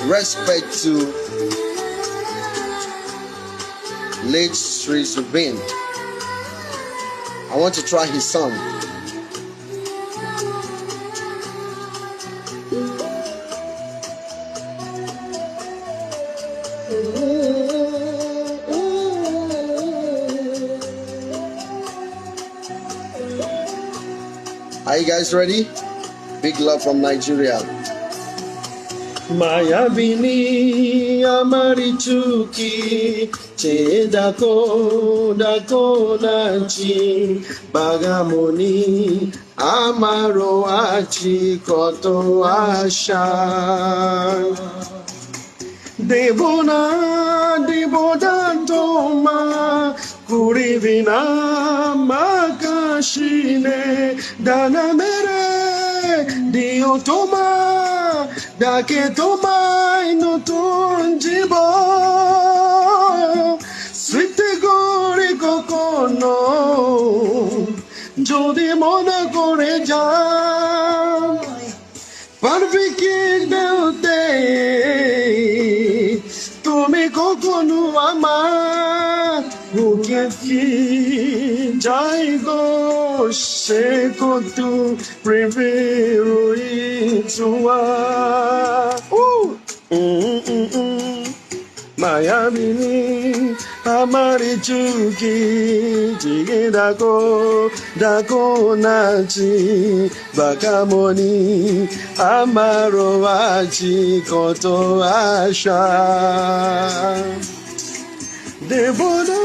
Respect to late Sri Zubin. I want to try his song. Are you guys ready? Big love from Nigeria. Mayabini amari chuki che dako nachi bagamoni amaro achi koto asha deboda toma kurivina makashine dana mere dio toma dake toma ino tunjibo sweet gori kokono jodi mona kore jam parvi ki deute tumi kokono amar ukiaki jaigo se kotu prevero itua Mayabini amari chuki jige dako nachi bakamoni amaro achi koto asha deboda